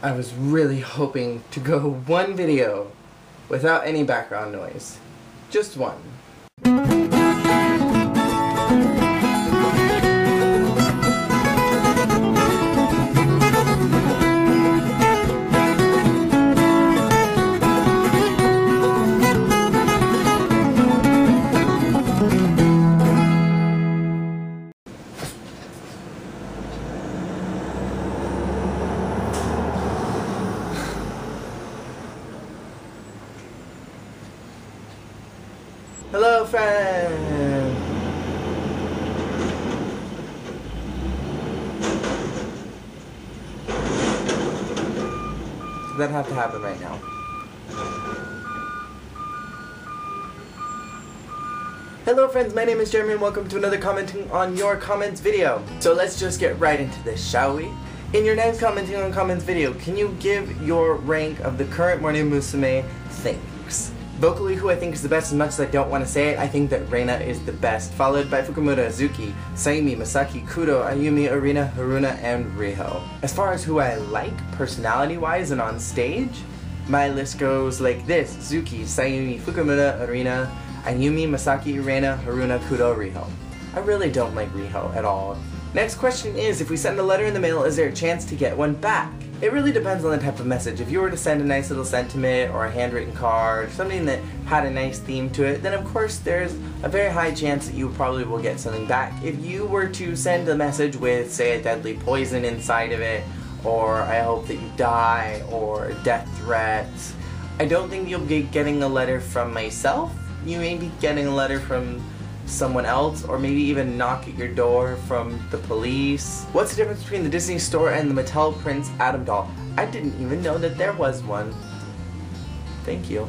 I was really hoping to go one video without any background noise. Just one. Hello, friend! Does that have to happen right now? Hello friends, my name is Jeremy and welcome to another commenting on your comments video. So let's just get right into this, shall we? In your next commenting on comments video, can you give your rank of the current Morning Musume things? Vocally, who I think is the best, as much as I don't want to say it, I think that Reina is the best, followed by Fukumura, Azuki, Sayumi, Masaki, Kudo, Ayumi, Arina, Haruna, and Riho. As far as who I like, personality-wise and on stage, my list goes like this: Zuki, Sayumi, Fukumura, Arina, Ayumi, Masaki, Reina, Haruna, Kudo, Riho. I really don't like Riho at all. Next question is, if we send a letter in the mail, is there a chance to get one back? It really depends on the type of message. If you were to send a nice little sentiment or a handwritten card, something that had a nice theme to it, then of course there's a very high chance that you probably will get something back. If you were to send a message with, say, a deadly poison inside of it, or I hope that you die, or death threats, I don't think you'll be getting a letter from myself. You may be getting a letter from someone else, or maybe even knock at your door from the police. What's the difference between the Disney store and the Mattel Prince Adam doll? I didn't even know that there was one. Thank you.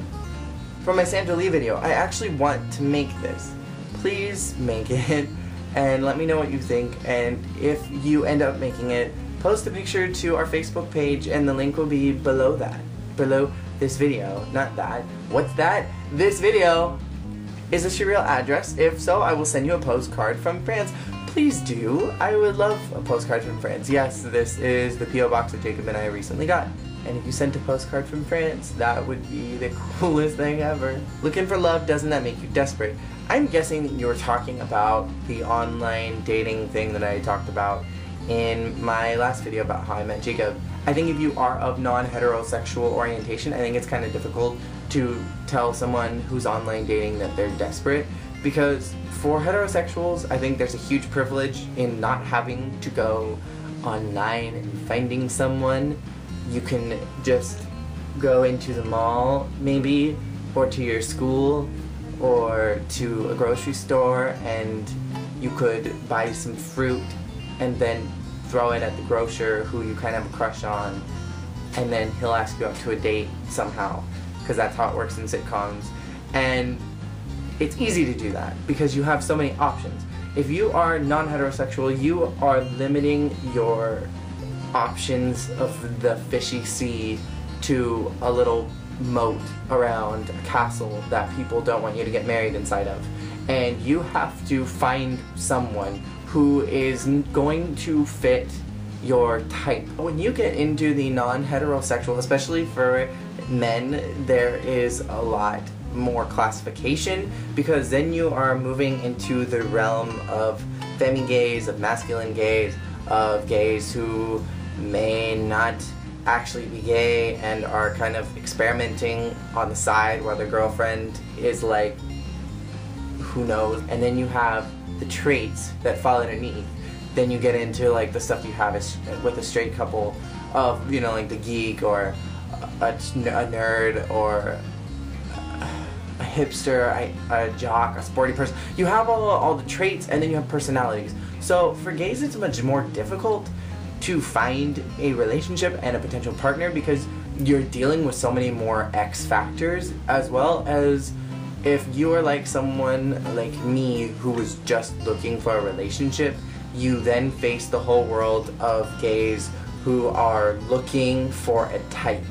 For my Sandra Lee video, I actually want to make this. Please make it and let me know what you think, and if you end up making it, post a picture to our Facebook page and the link will be below that. Below this video. Not that. What's that? This video. Is this your real address? If so, I will send you a postcard from France. Please do. I would love a postcard from France. Yes, this is the P.O. box that Jacob and I recently got. And if you sent a postcard from France, that would be the coolest thing ever. Looking for love, doesn't that make you desperate? I'm guessing that you were talking about the online dating thing that I talked about in my last video about how I met Jacob. I think if you are of non-heterosexual orientation, I think it's kind of difficult to tell someone who's online dating that they're desperate, because for heterosexuals, I think there's a huge privilege in not having to go online and finding someone. You can just go into the mall, maybe, or to your school, or to a grocery store, and you could buy some fruit and then throw it at the grocer who you kind of have a crush on, and then he'll ask you out to a date somehow, because that's how it works in sitcoms. And it's easy to do that because you have so many options. If you are non-heterosexual, you are limiting your options of the fishy sea to a little moat around a castle that people don't want you to get married inside of. And you have to find someone who is going to fit your type. When you get into the non-heterosexual, especially for men, there is a lot more classification, because then you are moving into the realm of femi-gays, of masculine gays, of gays who may not actually be gay and are kind of experimenting on the side while their girlfriend is like, who knows. And then you have the traits that fall underneath. Then you get into like the stuff you have with a straight couple of, you know, like the geek or a nerd or a hipster, a jock, a sporty person. You have all the traits, and then you have personalities. So for gays it's much more difficult to find a relationship and a potential partner, because you're dealing with so many more X factors, as well as if you are like someone like me who was just looking for a relationship, you then face the whole world of gays who are looking for a type.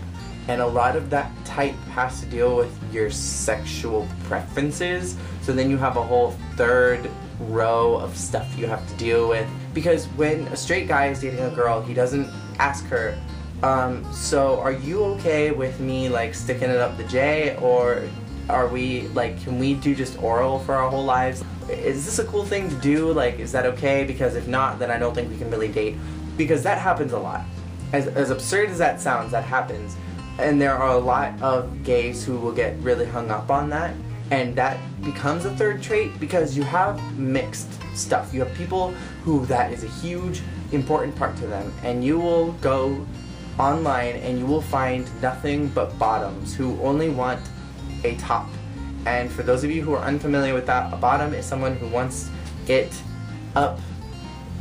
And a lot of that type has to deal with your sexual preferences. So then you have a whole third row of stuff you have to deal with. Because when a straight guy is dating a girl, he doesn't ask her, So are you okay with me like sticking it up the J, or are we like, can we do just oral for our whole lives? Is this a cool thing to do? Like, is that okay? Because if not, then I don't think we can really date, because that happens a lot. As absurd as that sounds, that happens. And there are a lot of gays who will get really hung up on that, and that becomes a third trait because you have mixed stuff. You have people who that is a huge, important part to them, and you will go online and you will find nothing but bottoms who only want a top. And for those of you who are unfamiliar with that, a bottom is someone who wants it up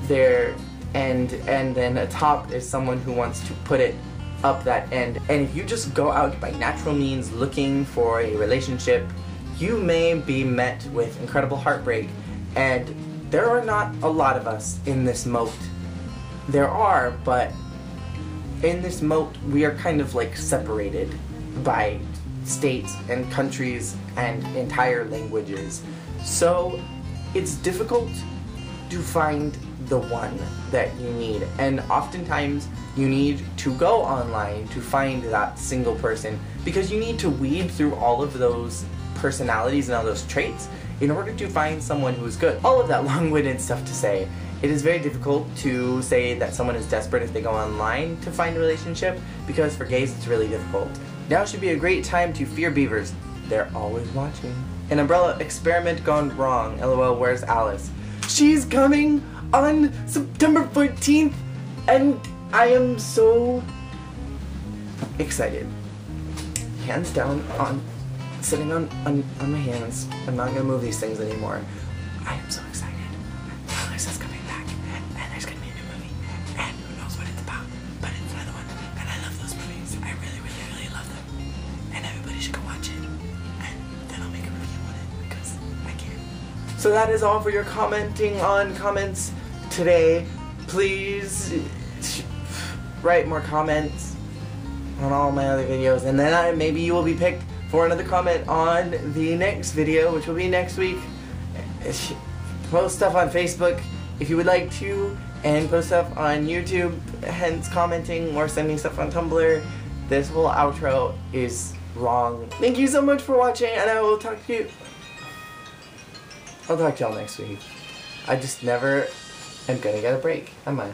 their end, and then a top is someone who wants to put it up that end. And if you just go out by natural means looking for a relationship, you may be met with incredible heartbreak. And there are not a lot of us in this moat. There are, but in this moat we are kind of like separated by states and countries and entire languages. So it's difficult to find the one that you need, and oftentimes you need to go online to find that single person, because you need to weed through all of those personalities and all those traits in order to find someone who is good. All of that long-winded stuff to say, it is very difficult to say that someone is desperate if they go online to find a relationship, because for gays it's really difficult. Now should be a great time to fear beavers. They're always watching. An umbrella experiment gone wrong. LOL, where's Alice? She's coming on September 14th, and I am so excited. Hands down, on sitting on my hands. I'm not gonna move these things anymore. I am so excited. Alice is coming back, and there's gonna be a new movie, and who knows what it's about, but it's another one, and I love those movies. I really, really, really love them, and everybody should go watch it, and then I'll make a review on it, because I can. So that is all for your commenting on comments today. Please write more comments on all my other videos, and then maybe you will be picked for another comment on the next video, which will be next week. Post stuff on Facebook if you would like to, and post stuff on YouTube, hence commenting, or send me stuff on Tumblr. This whole outro is wrong. Thank you so much for watching, and I will talk to you. I'll talk to y'all next week. I just never am gonna get a break, am I?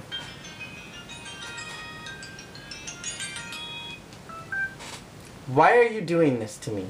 Why are you doing this to me?